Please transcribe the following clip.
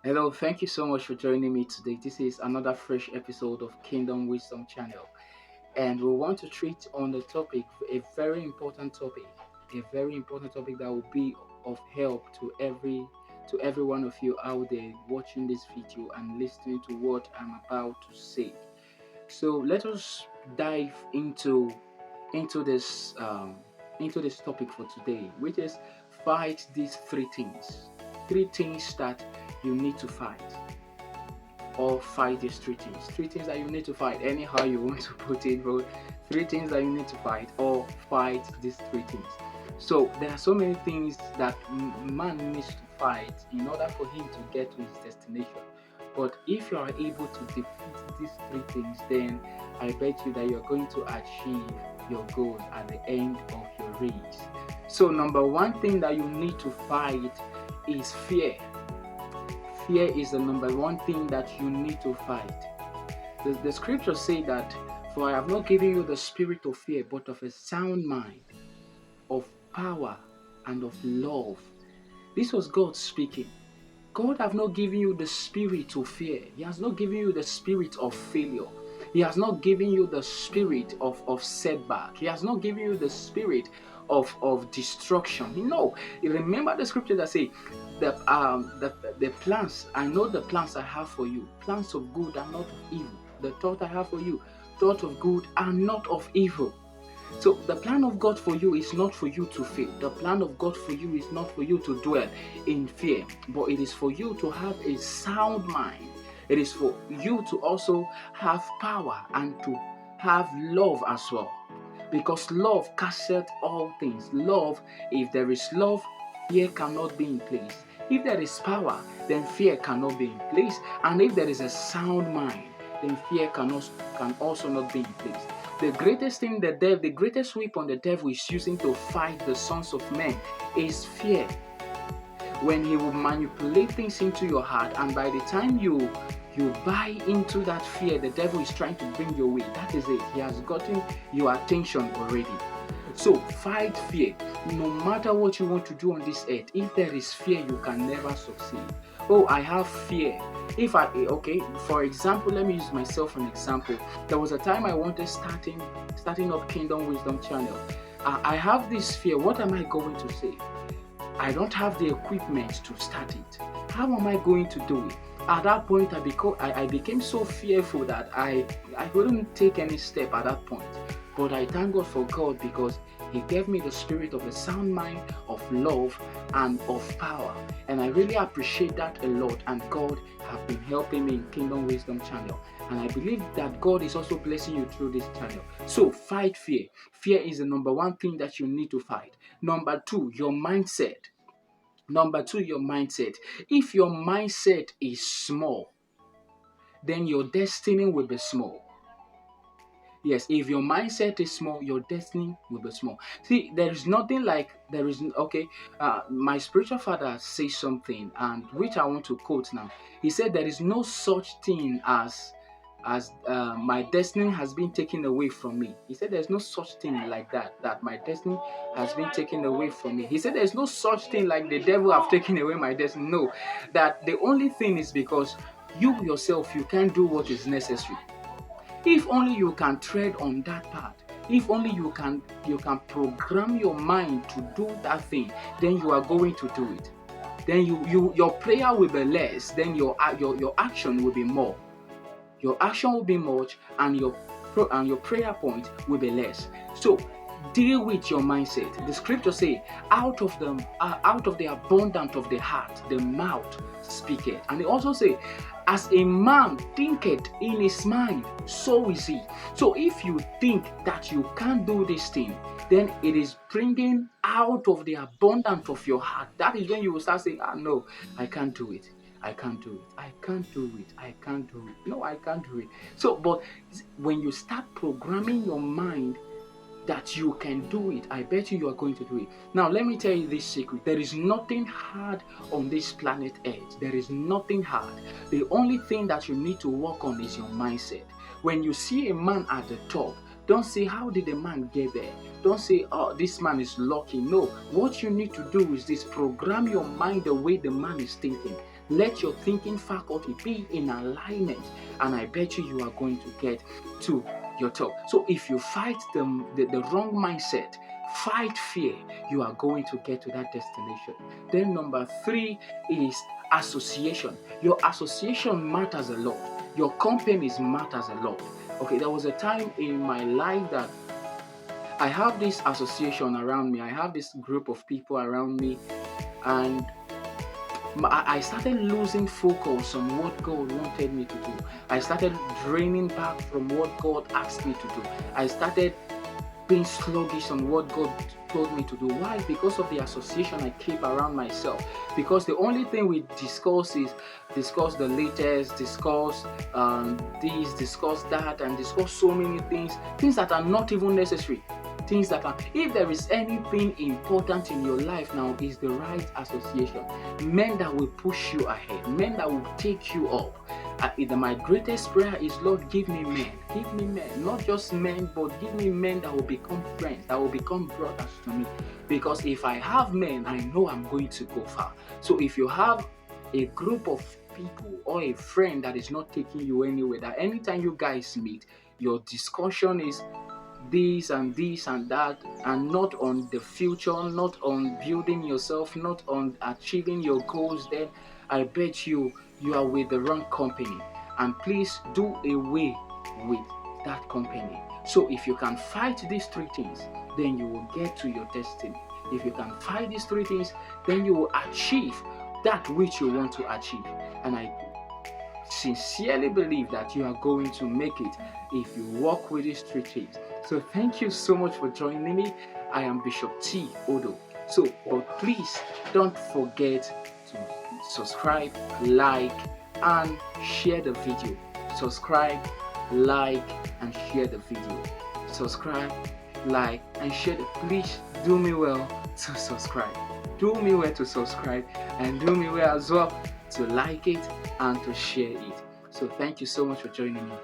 Hello, thank you so much for joining me today. This is another fresh episode of Kingdom Wisdom Channel, and we want to treat on the topic, a very important topic that will be of help to every one of you out there watching this video and listening to what I'm about to say. So let us dive into this into this topic for today, which is fight these three things that you need to fight, or fight these three things that you need to fight, anyhow you want to put it, but three things that you need to fight or fight these three things. So there are so many things that man needs to fight in order for him to get to his destination. But if you are able to defeat these three things, then I bet you that you're going to achieve your goals at the end of your race. So number one thing that you need to fight is fear. Fear is the number one thing that you need to fight. The scriptures say that, for I have not given you the spirit of fear, but of a sound mind, of power, and of love. This was God speaking. God have not given you the spirit of fear. He has not given you the spirit of failure. He has not given you the spirit of setback. He has not given you the spirit of destruction. No. Remember the scripture that say the plans, I know the plans I have for you, plans of good and not of evil. The thought I have for you, thought of good and not of evil. So the plan of God for you is not for you to fail. The plan of God for you is not for you to dwell in fear, but it is for you to have a sound mind. It is for you to also have power and to have love as well. Because love casteth all things. Love, if there is love, fear cannot be in place. If there is power, then fear cannot be in place. And if there is a sound mind, then fear can also not be in place. The greatest thing the greatest weapon the devil is using to fight the sons of men is fear. When he will manipulate things into your heart, and by the time you buy into that fear the devil is trying to bring your way, that is it. He has gotten your attention already. So fight fear. No matter what you want to do on this earth, if there is fear, you can never succeed. Oh, I have fear. Okay, for example, let me use myself for an example. There was a time I wanted starting up Kingdom Wisdom Channel. I have this fear. What am I going to say? I don't have the equipment to start it. How am I going to do it? At that point, I became so fearful that I couldn't take any step at that point. But I thank God for God, because He gave me the spirit of a sound mind, of love, and of power. And I really appreciate that a lot. And God have been helping me in Kingdom Wisdom Channel. And I believe that God is also blessing you through this channel. So fight fear. Fear is the number one thing that you need to fight. Number two, your mindset. Your mindset. If your mindset is small, then your destiny will be small. Yes, if your mindset is small, your destiny will be small. See, there is nothing like there is okay. My spiritual father says something, and which I want to quote now. He said, "There is no such thing as my destiny has been taken away from me." He said, "There's no such thing like that my destiny has been taken away from me." He said, "There's no such thing like the devil have taken away my destiny." No, that the only thing is because you yourself you can't do what is necessary. If only you can tread on that path, if only you can program your mind to do that thing, then you are going to do it. Then your prayer will be less, then your action will be more. Your action will be much, and your prayer point will be less. So deal with your mindset. The scripture say, out of the abundance of the heart, the mouth speaketh. And it also say, as a man thinketh in his mind, so is he. So if you think that you can't do this thing, then it is bringing out of the abundance of your heart. That is when you will start saying, no, I can't do it. I can't do it. I can't do it. I can't do it. No, I can't do it. So, but when you start programming your mind that you can do it, I bet you are going to do it. Now, let me tell you this secret. There is nothing hard on this planet Earth. There is nothing hard. The only thing that you need to work on is your mindset. When you see a man at the top, don't say, how did the man get there? Don't say, oh, this man is lucky. No, what you need to do is this: program your mind the way the man is thinking. Let your thinking faculty be in alignment, and I bet you are going to get to your top. So if you fight the wrong mindset, fight fear, you are going to get to that destination. Then number 3 is association. Your association matters a lot. Your companies matters a lot. Okay, there was a time in my life that I have this association around me. I have this group of people around me, and I started losing focus on what God wanted me to do. I started draining back from what God asked me to do. I started being sluggish on what God told me to do. Why? Because of the association I keep around myself. Because the only thing we discuss is discuss the latest, discuss this, discuss that, and discuss so many things that are not even necessary. Things that are, if there is anything important in your life now, is the right association. Men that will push you ahead, men that will take you up. My greatest prayer is, Lord, give me men, not just men, but give me men that will become friends, that will become brothers to me. Because if I have men, I know I'm going to go far. So if you have a group of people or a friend that is not taking you anywhere, that anytime you guys meet, your discussion is this and this and that, and not on the future, not on building yourself, not on achieving your goals, then I bet you are with the wrong company. And please do away with that company. So if you can fight these 3 things, then you will get to your destiny. If you can fight these 3 things, then you will achieve that which you want to achieve. And I sincerely believe that you are going to make it if you walk with these 3 things. So thank you so much for joining me. I am Bishop T. Odo. So, but please don't forget to subscribe, like, and share the video. Subscribe, like, and share the video. Subscribe, like, and share the. Please do me well to subscribe. Do me well to subscribe, and do me well as well to like it and to share it. So thank you so much for joining me.